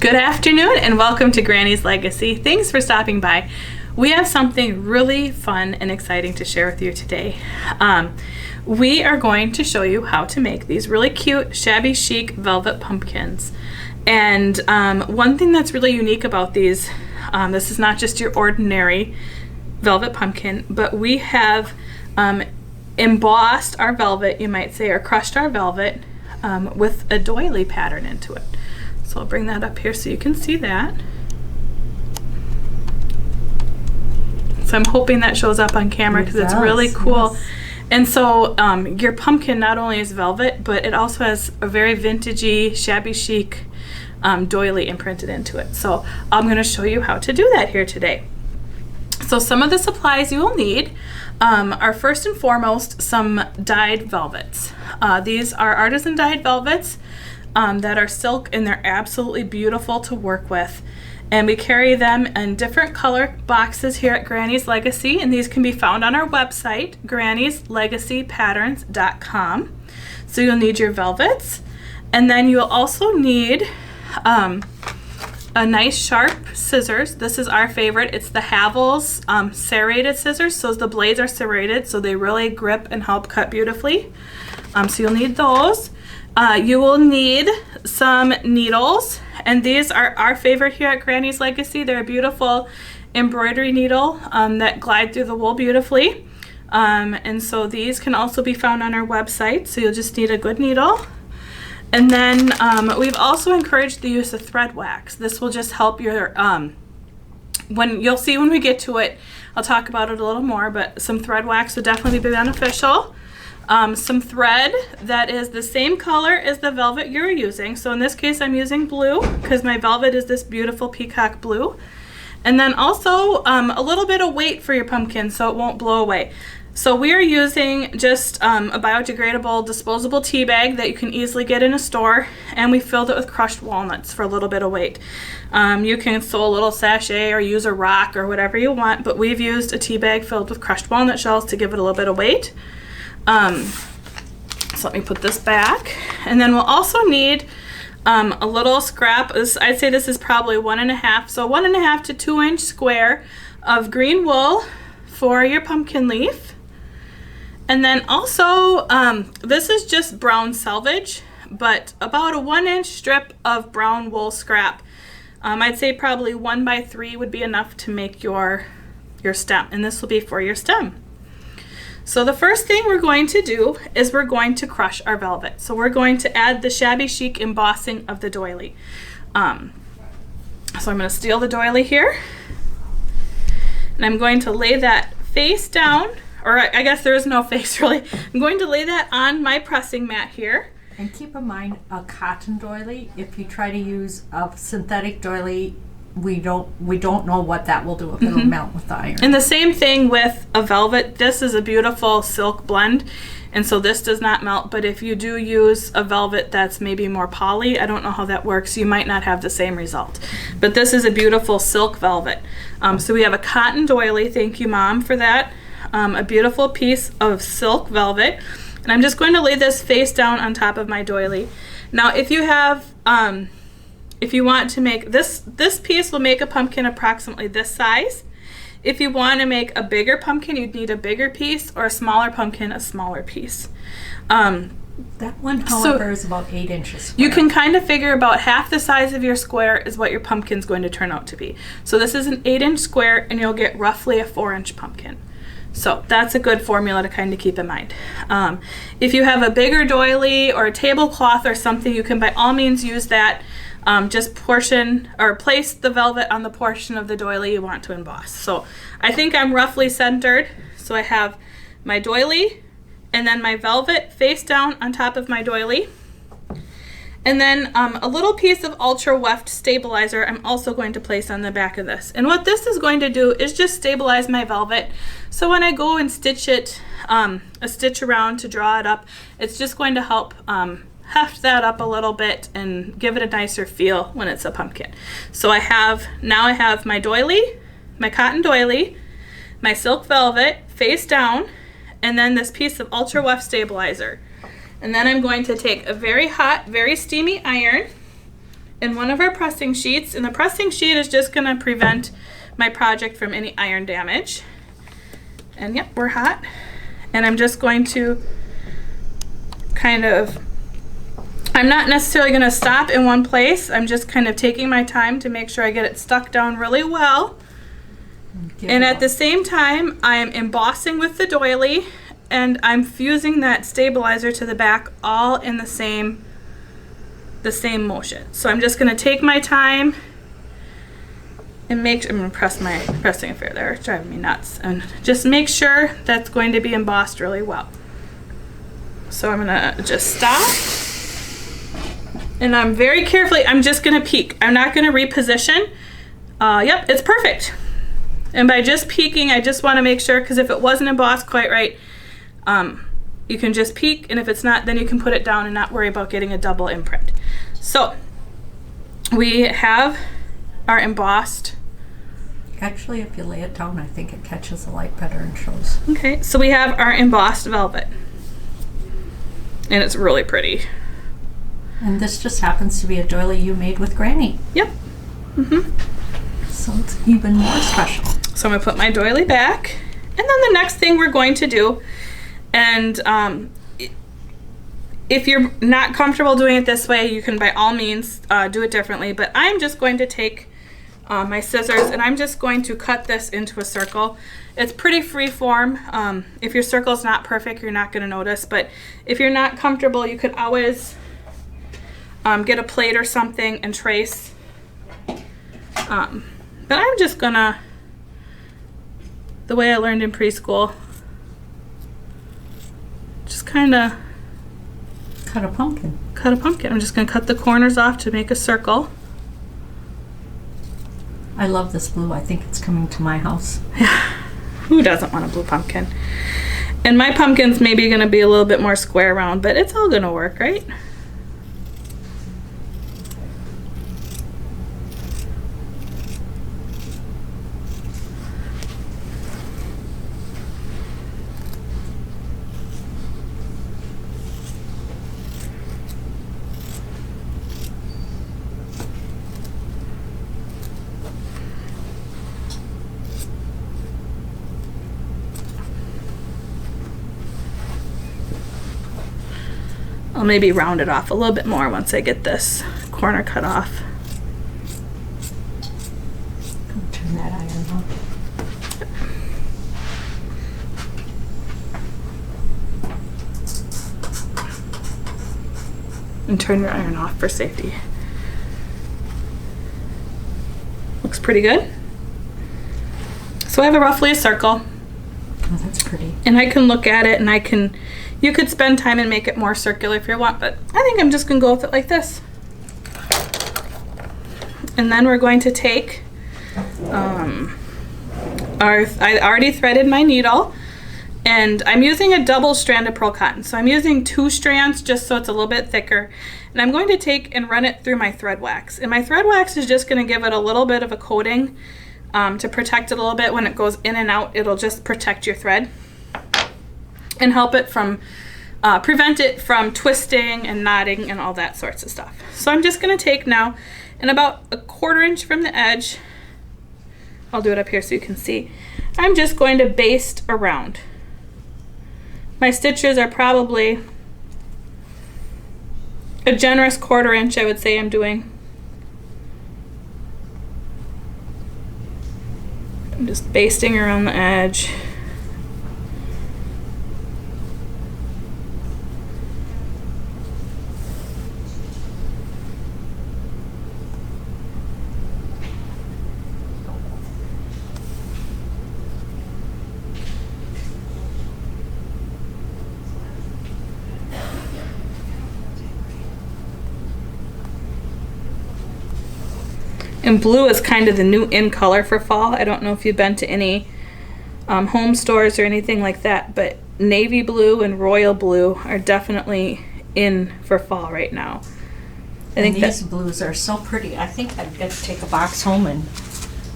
Good afternoon and welcome to Granny's Legacy. Thanks for stopping by. We have something really fun and exciting to share with you today. We are going to show you how to make these really cute shabby chic velvet pumpkins. And one thing that's really unique about these, this is not just your ordinary velvet pumpkin, but we have embossed our velvet, you might say, or crushed our velvet with a doily pattern into it. So I'll bring that up here so you can see that. So I'm hoping that shows up on camera because it's really cool. Yes. And so your pumpkin not only is velvet, but it also has a very vintagey, shabby chic doily imprinted into it. So I'm going to show you how to do that here today. So some of the supplies you will need are first and foremost some dyed velvets. These are artisan dyed velvets that are silk, and they're absolutely beautiful to work with. And we carry them in different color boxes here at Granny's Legacy, and these can be found on our website, granny'slegacypatterns.com. So you'll need your velvets, and then you'll also need a nice sharp scissors. This is our favorite. It's the Havel's serrated scissors. So the blades are serrated, so they really grip and help cut beautifully. So you'll need those. You will need some needles, and these are our favorite here at Granny's Legacy. They're a beautiful embroidery needle that glide through the wool beautifully. And so these can also be found on our website, so you'll just need a good needle. And then we've also encouraged the use of thread wax. This will just help your, when you'll see when we get to it, I'll talk about it a little more, but some thread wax would definitely be beneficial. Some thread that is the same color as the velvet you're using. So in this case, I'm using blue because my velvet is this beautiful peacock blue. And then also a little bit of weight for your pumpkin so it won't blow away. So we are using just a biodegradable disposable tea bag that you can easily get in a store, and we filled it with crushed walnuts for a little bit of weight. You can sew a little sachet or use a rock or whatever you want, but we've used a tea bag filled with crushed walnut shells to give it a little bit of weight. So let me put this back, and then we'll also need a little scrap. I'd say this is probably 1.5, so 1.5 to 2 inch square of green wool for your pumpkin leaf. And then also this is just brown selvage, but about a 1 inch strip of brown wool scrap. I'd say probably 1 by 3 would be enough to make your stem, and this will be for your stem. So the first thing we're going to do is we're going to crush our velvet. So we're going to add the shabby chic embossing of the doily. So I'm going to steal the doily here, and I'm going to lay that face down, or I guess there is no face really. I'm going to lay that on my pressing mat here. And keep in mind, a cotton doily, if you try to use a synthetic doily, we don't know what that will do if it'll melt with the iron. And the same thing with a velvet. This is a beautiful silk blend, and so this does not melt, but if you do use a velvet that's maybe more poly, I don't know how that works, you might not have the same result. But this is a beautiful silk velvet. So we have a cotton doily, thank you Mom for that, a beautiful piece of silk velvet, and I'm just going to lay this face down on top of my doily. Now if you have if you want to make this piece will make a pumpkin approximately this size. If you want to make a bigger pumpkin, you'd need a bigger piece, or a smaller pumpkin, a smaller piece. That one, however, is about 8 inches square. You can kind of figure about half the size of your square is what your pumpkin's going to turn out to be. So this is an 8 inch square, and you'll get roughly a 4 inch pumpkin. So that's a good formula to kind of keep in mind. If you have a bigger doily or a tablecloth or something, you can by all means use that. Just portion or place the velvet on the portion of the doily you want to emboss. So I think I'm roughly centered. So I have my doily and then my velvet face down on top of my doily. And then a little piece of ultra weft stabilizer I'm also going to place on the back of this. And what this is going to do is just stabilize my velvet. So when I go and stitch it, a stitch around to draw it up, it's just going to help heft that up a little bit and give it a nicer feel when it's a pumpkin. So now I have my doily, my cotton doily, my silk velvet face down, and then this piece of ultra weft stabilizer. And then I'm going to take a very hot, very steamy iron, in one of our pressing sheets, and the pressing sheet is just gonna prevent my project from any iron damage. And yep, we're hot. And I'm just going to kind of, I'm not necessarily gonna stop in one place. I'm just kind of taking my time to make sure I get it stuck down really well. And at the same time, I'm embossing with the doily, and I'm fusing that stabilizer to the back all in the same motion. So I'm just gonna take my time and I'm gonna press my pressing affair there, it's driving me nuts. And just make sure that's going to be embossed really well. So I'm gonna just stop. And I'm very carefully, I'm just gonna peek. I'm not gonna reposition. Yep, it's perfect. And by just peeking, I just wanna make sure, because if it wasn't embossed quite right, you can just peek, and if it's not, then you can put it down and not worry about getting a double imprint. So we have our embossed. Actually, if you lay it down, I think it catches the light better and shows. Okay, so we have our embossed velvet. And it's really pretty. And this just happens to be a doily you made with Granny. Yep. So it's even more special. So I'm gonna put my doily back. And then the next thing we're going to do, and if you're not comfortable doing it this way, you can by all means do it differently, but I'm just going to take my scissors and I'm just going to cut this into a circle. It's pretty free form. If your circle's not perfect, you're not gonna notice, but if you're not comfortable, you could always get a plate or something and trace. But I'm just gonna, the way I learned in preschool, just kind of Cut a pumpkin. cut a pumpkin. I'm just going to cut the corners off to make a circle. I love this blue. I think it's coming to my house. Who doesn't want a blue pumpkin? And my pumpkin's maybe going to be a little bit more square round, but it's all going to work, right? I'll maybe round it off a little bit more once I get this corner cut off. Turn that iron off. And turn your iron off for safety. Looks pretty good. So I have roughly a circle. Oh, that's pretty. And I can look at it and you could spend time and make it more circular if you want, but I think I'm just gonna go with it like this. And then we're going to take I already threaded my needle, and I'm using a double strand of pearl cotton. So I'm using 2 strands just so it's a little bit thicker. And I'm going to take and run it through my thread wax. And my thread wax is just gonna give it a little bit of a coating to protect it a little bit. When it goes in and out, it'll just protect your thread and help it from, prevent it from twisting and knotting and all that sorts of stuff. So I'm just gonna take now, and about 1/4 inch from the edge, I'll do it up here so you can see, I'm just going to baste around. My stitches are probably a generous 1/4 inch, I would say I'm doing. I'm just basting around the edge. And blue is kind of the new in color for fall. I don't know if you've been to any home stores or anything like that, but navy blue and royal blue are definitely in for fall right now. I think these blues are so pretty. I think I'm going to take a box home and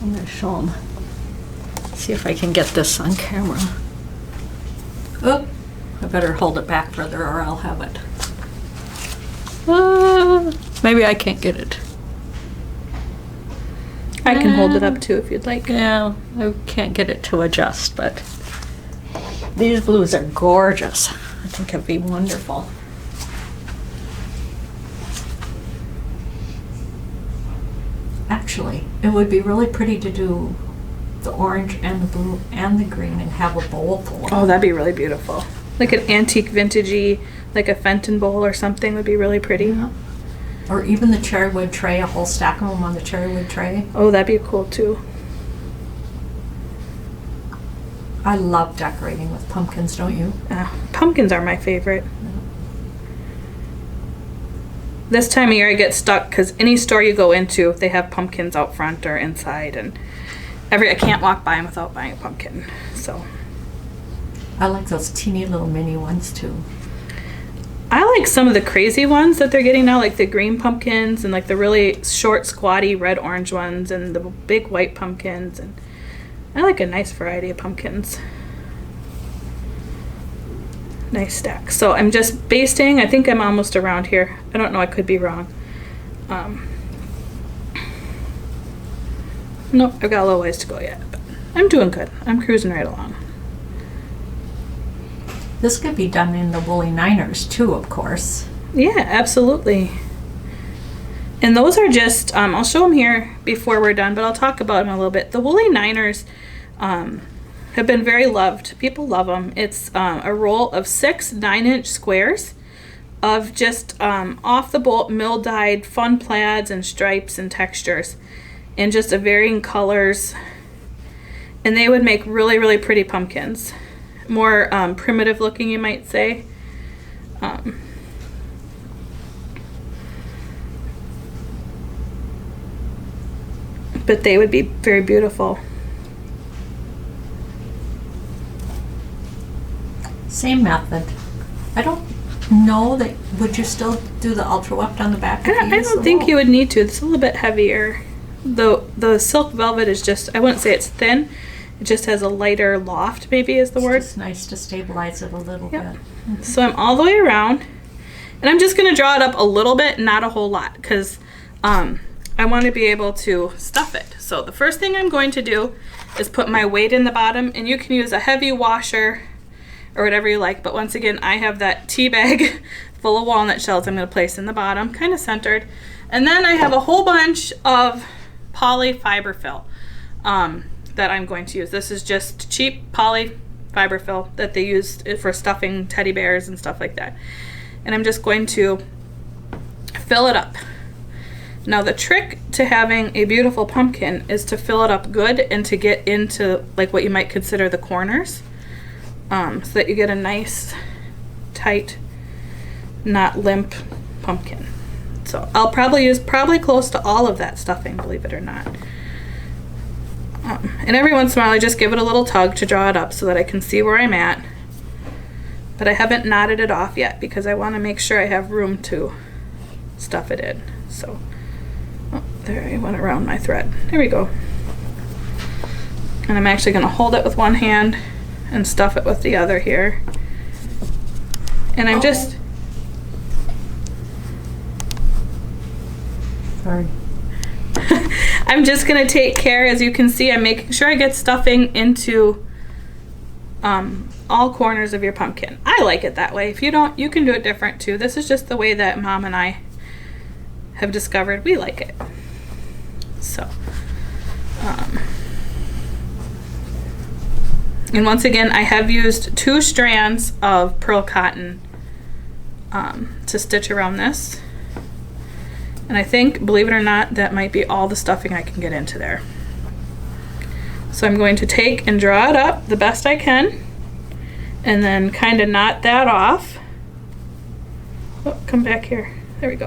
I'm going to show them. See if I can get this on camera. Oh, I better hold it back further or I'll have it. Maybe I can't get it. I can hold it up too if you'd like. Yeah, I can't get it to adjust, but these blues are gorgeous. I think it'd be wonderful. Actually, it would be really pretty to do the orange and the blue and the green and have a bowl full. Oh, that'd be really beautiful. Like an antique vintagey, like a Fenton bowl or something would be really pretty. Yeah. Or even the cherry wood tray, a whole stack of them on the cherry wood tray. Oh, that'd be cool too. I love decorating with pumpkins, don't you? Pumpkins are my favorite. This time of year I get stuck because any store you go into, they have pumpkins out front or inside, and I can't walk by them without buying a pumpkin. So I like those teeny little mini ones too. I like some of the crazy ones that they're getting now, like the green pumpkins and like the really short, squatty red-orange ones and the big white pumpkins. And I like a nice variety of pumpkins. Nice stack. So I'm just basting. I think I'm almost around here. I don't know. I could be wrong. Nope, I've got a little ways to go yet. But I'm doing good. I'm cruising right along. This could be done in the woolly niners too, of course. Yeah, absolutely. And those are just, I'll show them here before we're done, but I'll talk about them a little bit. The woolly niners have been very loved. People love them. It's a roll of 6 9-inch squares of just off the bolt mill dyed fun plaids and stripes and textures and just a varying colors. And they would make really, really pretty pumpkins. More primitive looking, you might say. But they would be very beautiful. Same method. I don't know that, would you still do the ultra weft on the back? I don't think you would need to. It's a little bit heavier. The silk velvet is just, I wouldn't say it's thin. It just has a lighter loft, maybe is the word. It's nice to stabilize it a little bit. Mm-hmm. So I'm all the way around. And I'm just going to draw it up a little bit, not a whole lot, because I want to be able to stuff it. So the first thing I'm going to do is put my weight in the bottom, and you can use a heavy washer or whatever you like. But once again, I have that tea bag full of walnut shells I'm going to place in the bottom, kind of centered. And then I have a whole bunch of poly fiber fill. That I'm going to use. This is just cheap poly fiber fill that they use for stuffing teddy bears and stuff like that. And I'm just going to fill it up. Now the trick to having a beautiful pumpkin is to fill it up good and to get into like what you might consider the corners, so that you get a nice, tight, not limp pumpkin. So I'll probably use close to all of that stuffing, believe it or not. And every once in a while I just give it a little tug to draw it up so that I can see where I'm at. But I haven't knotted it off yet because I want to make sure I have room to stuff it in. So, oh, there, I went around my thread. There we go. And I'm actually going to hold it with one hand and stuff it with the other here. And I'm just... Sorry. I'm just going to take care, as you can see, I'm making sure I get stuffing into all corners of your pumpkin. I like it that way. If you don't, you can do it different too. This is just the way that Mom and I have discovered we like it. So, and once again, I have used 2 strands of pearl cotton to stitch around this. And I think, believe it or not, that might be all the stuffing I can get into there. So I'm going to take and draw it up the best I can, and then kind of knot that off. Oh, come back here. There we go.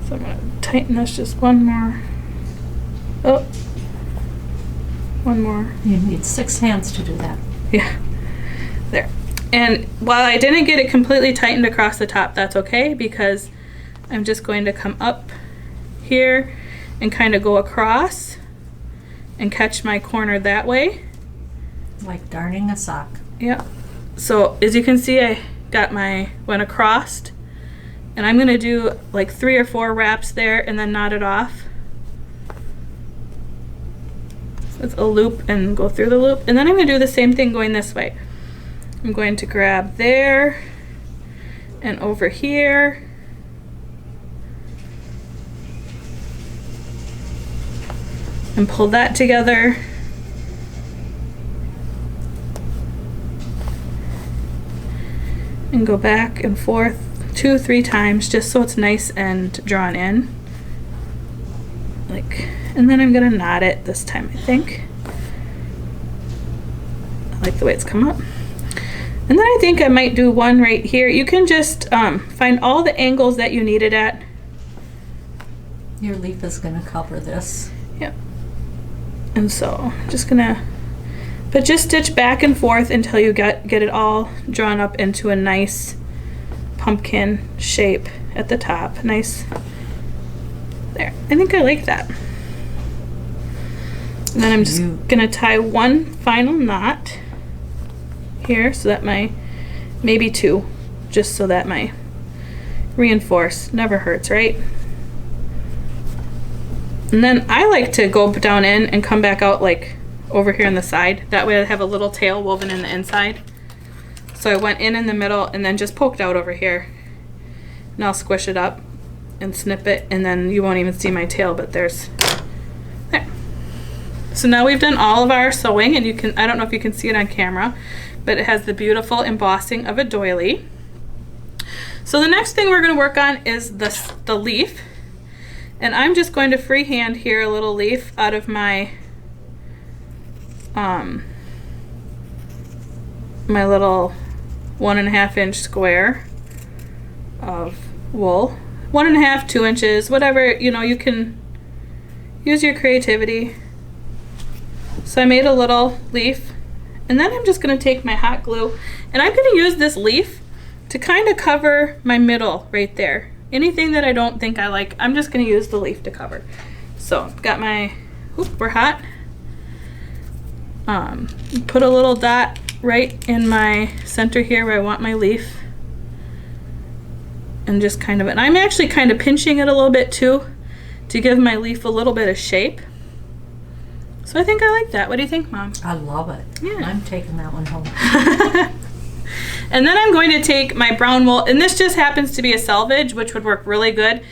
So I'm going to tighten this just one more. Oh. One more. You need 6 hands to do that. Yeah. There. And while I didn't get it completely tightened across the top, that's okay, because I'm just going to come up here and kind of go across and catch my corner that way. Like darning a sock. Yep. So as you can see, I went across, and I'm gonna do like 3 or 4 wraps there and then knot it off with a loop and go through the loop. And then I'm gonna do the same thing going this way. I'm going to grab there and over here. And pull that together. And go back and forth 2 or 3 times just so it's nice and drawn in. And then I'm gonna knot it this time, I think. I like the way it's come up. And then I think I might do one right here. You can just find all the angles that you need it at. Your leaf is gonna cover this. Yep. And so I'm just gonna, but just stitch back and forth until you get it all drawn up into a nice pumpkin shape at the top. Nice. There. I think I like that. And then I'm just gonna tie one final knot here so that maybe 2, just so that my reinforce never hurts, right? And then I like to go down in and come back out like over here on the side. That way I have a little tail woven in the inside. So I went in the middle and then just poked out over here. And I'll squish it up and snip it, and then you won't even see my tail, but there's there. So now we've done all of our sewing, and you can, I don't know if you can see it on camera, but it has the beautiful embossing of a doily. So the next thing we're going to work on is the leaf. And I'm just going to freehand here a little leaf out of my my little 1.5 inch square of wool. 1.5, 2 inches, whatever, you know, you can use your creativity. So I made a little leaf, and then I'm just going to take my hot glue, and I'm going to use this leaf to kind of cover my middle right there. Anything that I don't think I like, I'm just going to use the leaf to cover. So got my, oop, we're hot. Put a little dot right in my center here where I want my leaf. And just kind of, and I'm actually kind of pinching it a little bit too to give my leaf a little bit of shape. So I think I like that. What do you think, Mom? I love it. Yeah. I'm taking that one home. And then I'm going to take my brown wool, and this just happens to be a selvage, which would work really good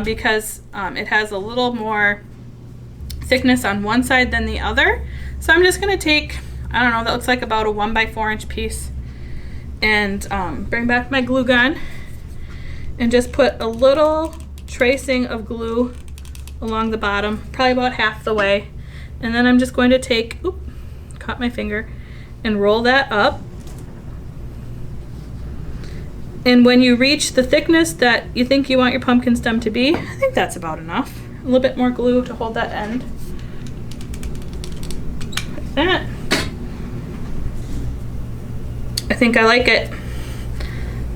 because it has a little more thickness on one side than the other. So I'm just going to take, I don't know, that looks like about a 1 by 4 inch piece, and bring back my glue gun and just put a little tracing of glue along the bottom, probably about half the way. And then I'm just going to take, oop, caught my finger, and roll that up. And when you reach the thickness that you think you want your pumpkin stem to be, I think that's about enough. A little bit more glue to hold that end. Like that. I think I like it.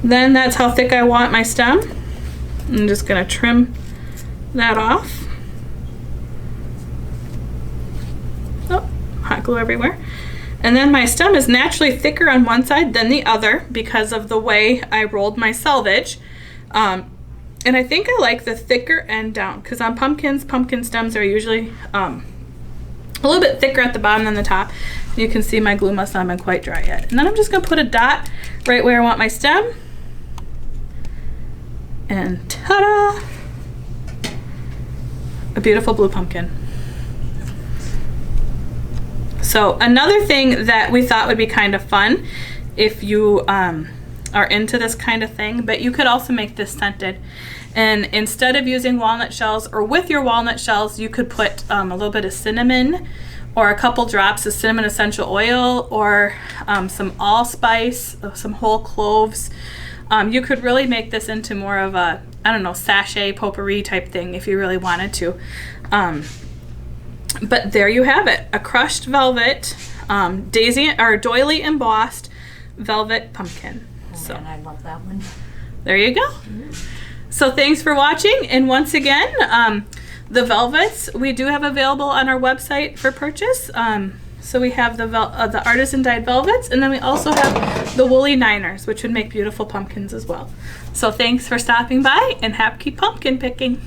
Then that's how thick I want my stem. I'm just gonna trim that off. Oh, hot glue everywhere. And then my stem is naturally thicker on one side than the other because of the way I rolled my selvage. And I think I like the thicker end down because on pumpkins, pumpkin stems are usually a little bit thicker at the bottom than the top. You can see my glue must not have been quite dry yet. And then I'm just gonna put a dot right where I want my stem. And ta-da! A beautiful blue pumpkin. So another thing that we thought would be kind of fun if you are into this kind of thing, but you could also make this scented. And instead of using walnut shells, or with your walnut shells, you could put a little bit of cinnamon or a couple drops of cinnamon essential oil or some allspice, some whole cloves. You could really make this into more of a, I don't know, sachet potpourri type thing if you really wanted to. But there you have it, a crushed velvet daisy or doily embossed velvet pumpkin. Oh, so, and I love that one. There you go. So thanks for watching, and once again, the velvets we do have available on our website for purchase. So we have the artisan dyed velvets, and then we also have the woolly niners, which would make beautiful pumpkins as well. So thanks for stopping by, and happy pumpkin picking.